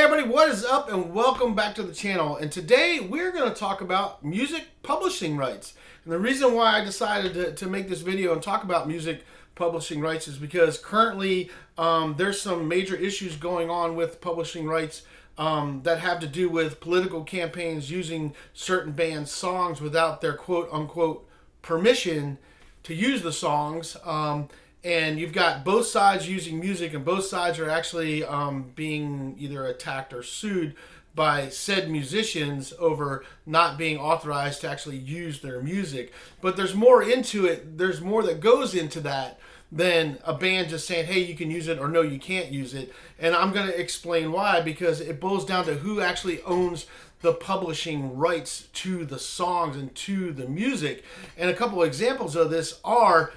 everybody, what is up and welcome back to the channel. And today we're going to talk about music publishing rights. And the reason why I decided to make this video and talk about music publishing rights is because currently there's some major issues going on with publishing rights that have to do with political campaigns using certain bands' songs without their quote-unquote permission to use the songs. And you've got both sides using music, and both sides are actually being either attacked or sued by said musicians over not being authorized to actually use their music. But there's more into it. There's more that goes into that than a band just saying, hey, you can use it, or no, you can't use it. And I'm going to explain why, because it boils down to who actually owns the publishing rights to the songs and to the music. And a couple of examples of this are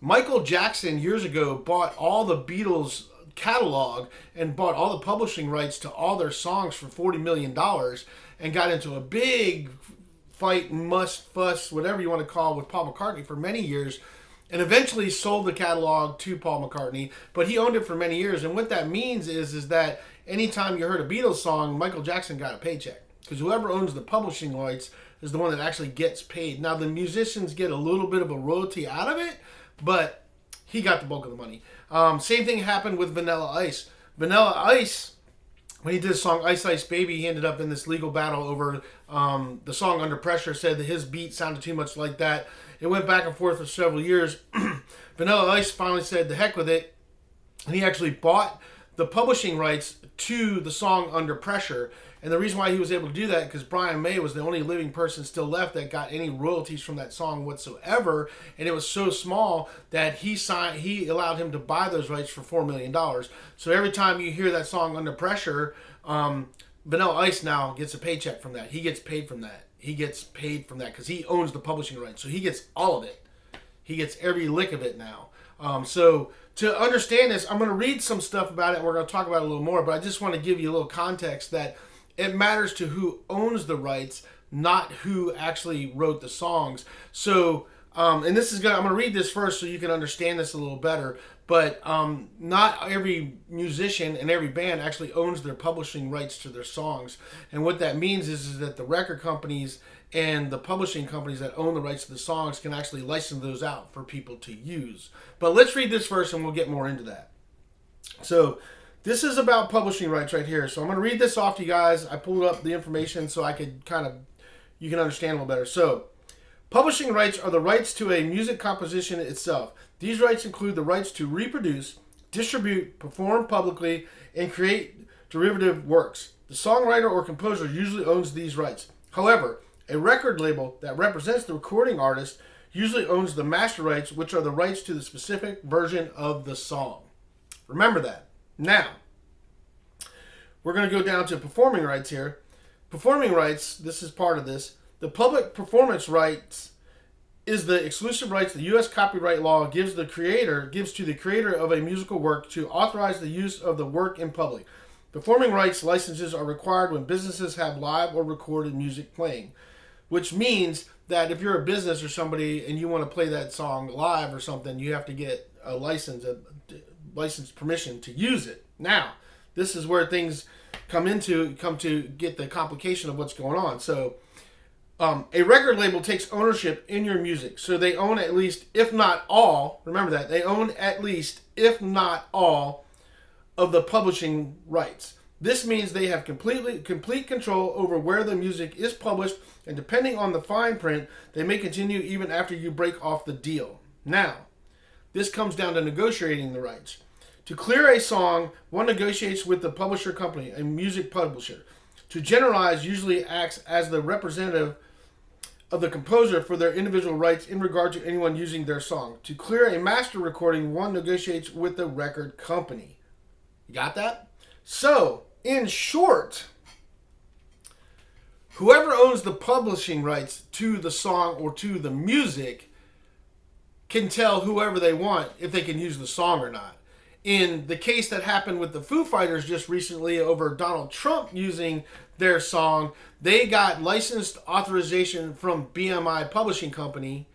Michael Jackson years ago bought all the Beatles catalog and bought all the publishing rights to all their songs for $40 million and got into a big fight, fuss, whatever you want to call it, with Paul McCartney for many years, and eventually sold the catalog to Paul McCartney, but he owned it for many years. And what that means is that anytime you heard a Beatles song, Michael Jackson got a paycheck, because whoever owns the publishing rights is the one that actually gets paid. Now, the musicians get a little bit of a royalty out of it, but he got the bulk of the money. Same thing happened with Vanilla Ice. Vanilla Ice, when he did the song Ice Ice Baby, he ended up in this legal battle over the song Under Pressure, said that his beat sounded too much like that. It went back and forth for several years. Vanilla Ice finally said, the heck with it, and he actually bought the publishing rights to the song Under Pressure. And the reason why he was able to do that, because Brian May was the only living person still left that got any royalties from that song whatsoever, and it was so small that he allowed him to buy those rights for $4 million. So every time you hear that song Under Pressure, Vanilla Ice now gets a paycheck from that. He gets paid from that. He gets paid from that because he owns the publishing rights. So he gets all of it. He gets every lick of it now. So to understand this, I'm going to read some stuff about it, and we're going to talk about it a little more, but I just want to give you a little context that it matters to who owns the rights, not who actually wrote the songs. So, and this is I'm going to read this first so you can understand this a little better. But not every musician and every band actually owns their publishing rights to their songs. And what that means is that the record companies and the publishing companies that own the rights to the songs can actually license those out for people to use. But let's read this first and we'll get more into that. So, this is about publishing rights right here. So I'm going to read this off to you guys. I pulled up the information so I could you can understand a little better. So, publishing rights are the rights to a music composition itself. These rights include the rights to reproduce, distribute, perform publicly, and create derivative works. The songwriter or composer usually owns these rights. However, a record label that represents the recording artist usually owns the master rights, which are the rights to the specific version of the song. Remember that. Now, we're going to go down to performing rights here. Performing rights, this is part of this. The public performance rights is the exclusive rights the U.S. copyright law gives to the creator of a musical work to authorize the use of the work in public. Performing rights licenses are required when businesses have live or recorded music playing, which means that if you're a business or somebody and you want to play that song live or something, you have to get a license permission to use it. Now, this is where things come to get the complication of what's going on. So, a record label takes ownership in your music. So they own at least, if not all, remember that, they own at least, if not all, of the publishing rights. This means they have complete control over where the music is published, and depending on the fine print, they may continue even after you break off the deal. Now, this comes down to negotiating the rights. To clear a song, one negotiates with the publisher company, a music publisher. To generalize, usually acts as the representative of the composer for their individual rights in regard to anyone using their song. To clear a master recording, one negotiates with the record company. You got that? So, in short, whoever owns the publishing rights to the song or to the music can tell whoever they want if they can use the song or not. In the case that happened with the Foo Fighters just recently over Donald Trump using their song, they got licensed authorization from BMI Publishing Company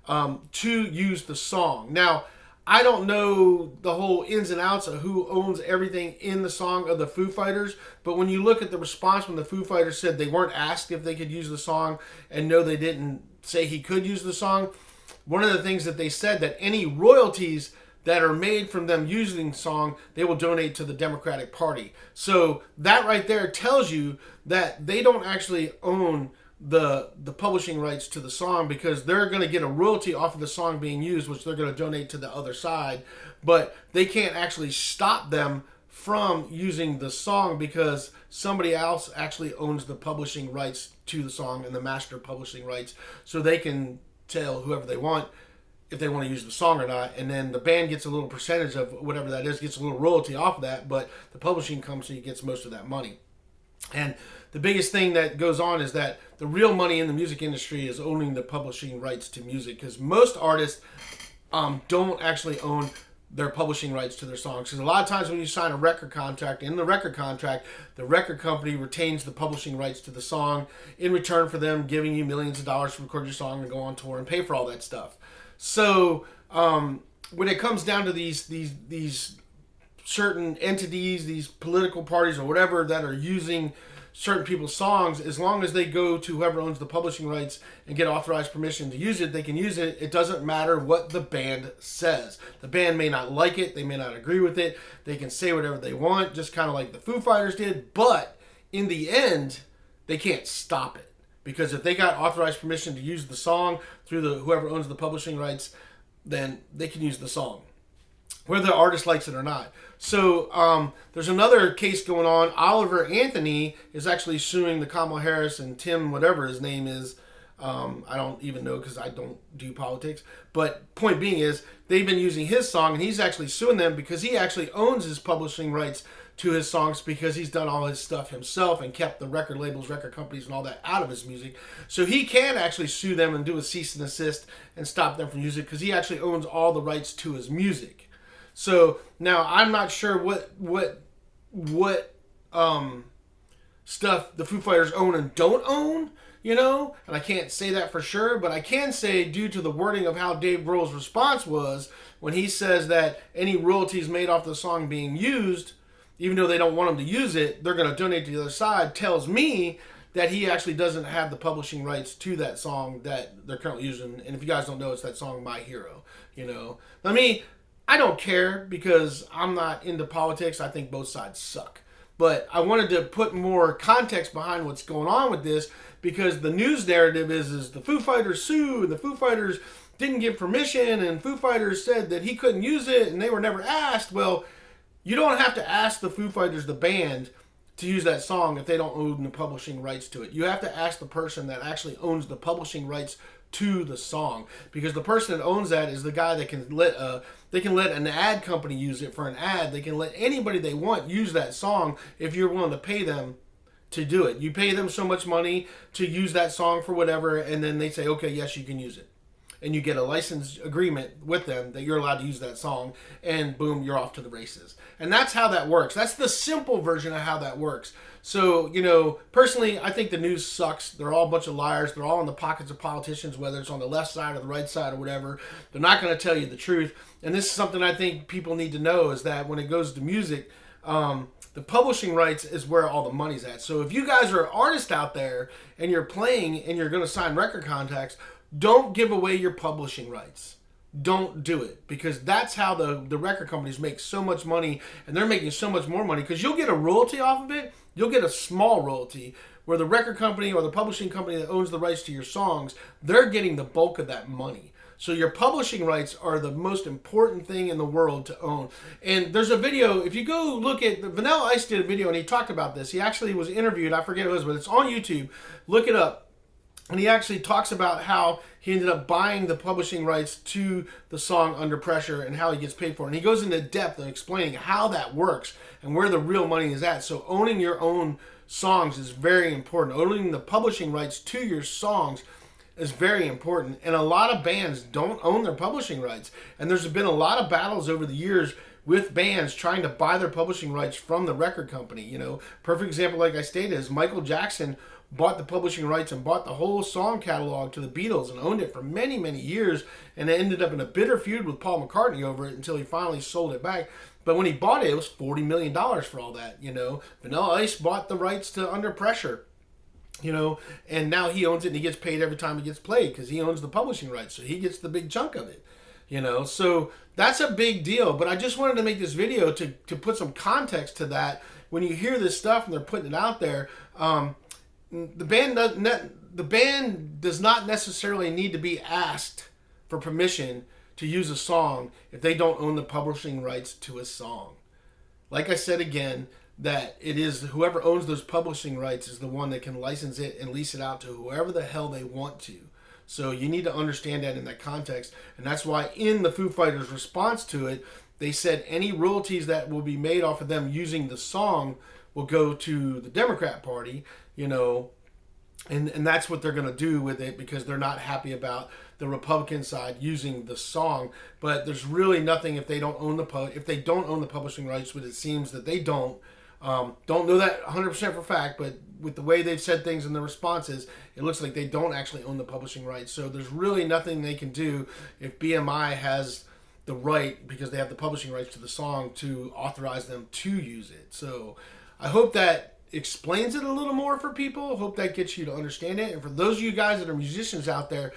to use the song. Now, I don't know the whole ins and outs of who owns everything in the song of the Foo Fighters, but when you look at the response when the Foo Fighters said they weren't asked if they could use the song, and no, they didn't say he could use the song, one of the things that they said that any royalties that are made from them using the song, they will donate to the Democratic Party. So that right there tells you that they don't actually own the publishing rights to the song, because they're going to get a royalty off of the song being used, which they're going to donate to the other side, but they can't actually stop them from using the song because somebody else actually owns the publishing rights to the song and the master publishing rights, so they can tell whoever they want if they want to use the song or not, and then the band gets a little percentage of whatever that is, gets a little royalty off of that, but the publishing company gets most of that money. And the biggest thing that goes on is that the real money in the music industry is owning the publishing rights to music, because most artists don't actually own their publishing rights to their songs. Because a lot of times when you sign a record contract, in the record contract, the record company retains the publishing rights to the song in return for them giving you millions of dollars to record your song and go on tour and pay for all that stuff. So when it comes down to these certain entities, these political parties or whatever that are using certain people's songs, as long as they go to whoever owns the publishing rights and get authorized permission to use it, they can use it. It doesn't matter what the band says. The band may not like it. They may not agree with it. They can say whatever they want, just kind of like the Foo Fighters did. But in the end, they can't stop it. Because if they got authorized permission to use the song through whoever owns the publishing rights, then they can use the song, whether the artist likes it or not. So there's another case going on. Oliver Anthony is actually suing the Kamala Harris and Tim, whatever his name is. I don't even know because I don't do politics. But point being is, they've been using his song, and he's actually suing them because he actually owns his publishing rights to his songs, because he's done all his stuff himself and kept the record labels, record companies, and all that out of his music. So he can actually sue them and do a cease and desist and stop them from using it, because he actually owns all the rights to his music. So now I'm not sure what stuff the Foo Fighters own and don't own, and I can't say that for sure, but I can say, due to the wording of how Dave Grohl's response was when he says that any royalties made off the song being used, even though they don't want them to use it, they're going to donate to the other side, tells me that he actually doesn't have the publishing rights to that song that they're currently using. And if you guys don't know, it's that song My Hero. I don't care, because I'm not into politics. I think both sides suck. But I wanted to put more context behind what's going on with this, because the news narrative is the Foo Fighters sue, and the Foo Fighters didn't give permission, and Foo Fighters said that he couldn't use it, and they were never asked. Well, you don't have to ask the Foo Fighters, the band, to use that song if they don't own the publishing rights to it. You have to ask the person that actually owns the publishing rights to the song, because the person that owns that is the guy that can let an ad company use it for an ad. They can let anybody they want use that song if you're willing to pay them to do it. You pay them so much money to use that song for whatever, and then they say, okay, yes, you can use it. And you get a license agreement with them that you're allowed to use that song, and boom, you're off to the races. And that's how that works. That's the simple version of how that works. So, personally, I think the news sucks. They're all a bunch of liars. They're all in the pockets of politicians, whether it's on the left side or the right side or whatever. They're not going to tell you the truth. And this is something I think people need to know, is that when it goes to music, the publishing rights is where all the money's at. So if you guys are artists out there and you're playing and you're going to sign record contracts, don't give away your publishing rights. Don't do it, because that's how the record companies make so much money, and they're making so much more money, because you'll get a royalty off of it. You'll get a small royalty, where the record company or the publishing company that owns the rights to your songs, they're getting the bulk of that money. So your publishing rights are the most important thing in the world to own. And there's a video, if you go look at, Vanilla Ice did a video and he talked about this. He actually was interviewed, I forget who it was, but it's on YouTube. Look it up. And he actually talks about how he ended up buying the publishing rights to the song Under Pressure and how he gets paid for it. And he goes into depth of explaining how that works and where the real money is at. So owning your own songs is very important. Owning the publishing rights to your songs is very important. And a lot of bands don't own their publishing rights. And there's been a lot of battles over the years with bands trying to buy their publishing rights from the record company. Perfect example, like I stated, is Michael Jackson bought the publishing rights and bought the whole song catalog to the Beatles and owned it for many, many years, and it ended up in a bitter feud with Paul McCartney over it until he finally sold it back. But when he bought it, it was $40 million for all that, Vanilla Ice bought the rights to Under Pressure, and now he owns it and he gets paid every time it gets played because he owns the publishing rights, so he gets the big chunk of it, So that's a big deal, but I just wanted to make this video to put some context to that. When you hear this stuff and they're putting it out there, the band does not necessarily need to be asked for permission to use a song if they don't own the publishing rights to a song. Like I said again, that it is whoever owns those publishing rights is the one that can license it and lease it out to whoever the hell they want to. So you need to understand that in that context, and that's why in the Foo Fighters' response to it, they said any royalties that will be made off of them using the song will go to the Democrat Party, and that's what they're going to do with it because they're not happy about the Republican side using the song. But there's really nothing if they don't own the publishing rights, but it seems that they don't know that 100% for fact, but with the way they've said things in the responses, it looks like they don't actually own the publishing rights. So there's really nothing they can do if BMI has the right, because they have the publishing rights to the song, to authorize them to use it. So I hope that explains it a little more for people. I hope that gets you to understand it. And for those of you guys that are musicians out there,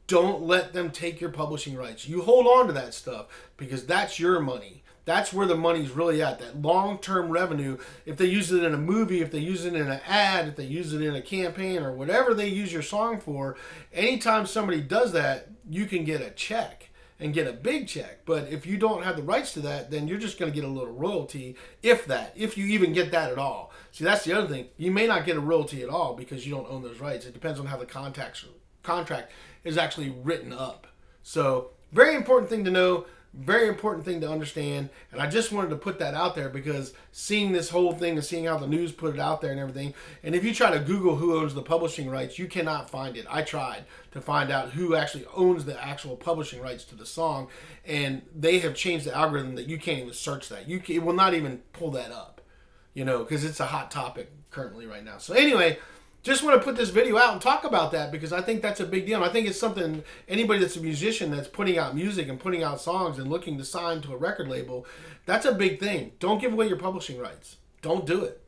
don't let them take your publishing rights. You hold on to that stuff because that's your money. That's where the money's really at, that long-term revenue. If they use it in a movie, if they use it in an ad, if they use it in a campaign, or whatever they use your song for, anytime somebody does that, you can get a check and get a big check. But if you don't have the rights to that, then you're just going to get a little royalty, if you even get that at all. See, that's the other thing. You may not get a royalty at all because you don't own those rights. It depends on how the contract is actually written up. So, very important thing to know. Very important thing to understand, and I just wanted to put that out there because seeing this whole thing and seeing how the news put it out there and everything, and if you try to Google who owns the publishing rights, you cannot find it. I tried to find out who actually owns the actual publishing rights to the song, and they have changed the algorithm that you can't even search that. It will not even pull that up, because it's a hot topic currently right now. So anyway, just want to put this video out and talk about that because I think that's a big deal. And I think it's something anybody that's a musician that's putting out music and putting out songs and looking to sign to a record label, that's a big thing. Don't give away your publishing rights. Don't do it.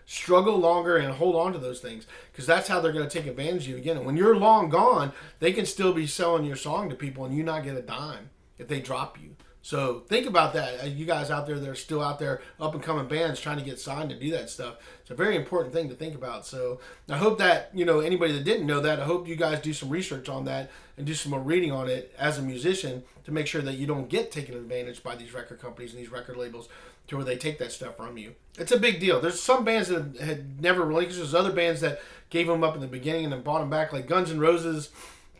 Struggle longer and hold on to those things because that's how they're going to take advantage of you again. And when you're long gone, they can still be selling your song to people and you not get a dime if they drop you. So think about that. You guys out there that are still out there, up and coming bands trying to get signed to do that stuff. It's a very important thing to think about. So I hope that, anybody that didn't know that, I hope you guys do some research on that and do some more reading on it as a musician to make sure that you don't get taken advantage by these record companies and these record labels to where they take that stuff from you. It's a big deal. There's some bands that had never relinquished. There's other bands that gave them up in the beginning and then bought them back. Like Guns N' Roses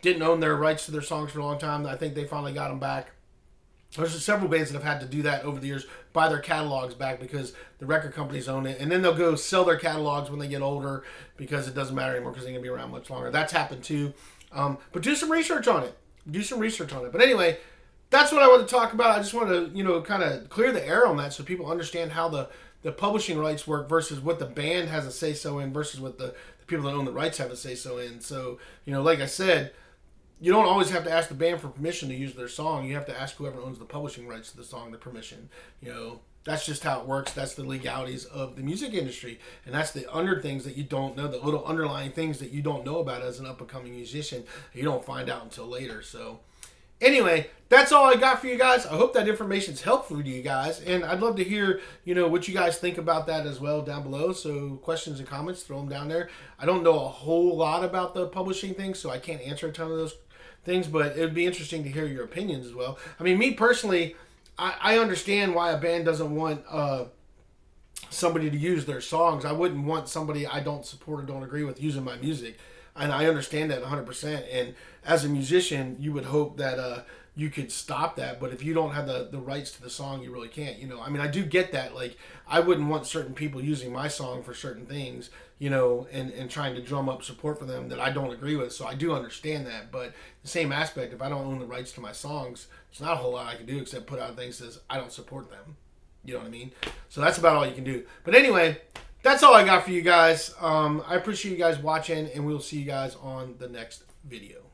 didn't own their rights to their songs for a long time. I think they finally got them back. There's several bands that have had to do that over the years, buy their catalogs back because the record companies own it. And then they'll go sell their catalogs when they get older because it doesn't matter anymore because they're going to be around much longer. That's happened too. But do some research on it. But anyway, that's what I want to talk about. I just want to, kind of clear the air on that so people understand how the publishing rights work versus what the band has a say-so in versus what the people that own the rights have a say-so in. So, like I said, you don't always have to ask the band for permission to use their song. You have to ask whoever owns the publishing rights to the song the permission. That's just how it works. That's the legalities of the music industry. And that's the under things that you don't know, the little underlying things that you don't know about as an up-and-coming musician. You don't find out until later. So anyway, that's all I got for you guys. I hope that information's helpful to you guys. And I'd love to hear, what you guys think about that as well down below. So questions and comments, throw them down there. I don't know a whole lot about the publishing thing, so I can't answer a ton of those things, but it would be interesting to hear your opinions as well. I mean, me personally, I understand why a band doesn't want somebody to use their songs. I wouldn't want somebody I don't support or don't agree with using my music. And I understand that 100%. And as a musician, you would hope that you could stop that. But if you don't have the rights to the song, you really can't. I do get that. Like, I wouldn't want certain people using my song for certain things, and trying to drum up support for them that I don't agree with. So I do understand that. But the same aspect, if I don't own the rights to my songs, there's not a whole lot I can do except put out things that says I don't support them. You know what I mean? So that's about all you can do. But anyway, That's all I got for you guys. I appreciate you guys watching, and we'll see you guys on the next video.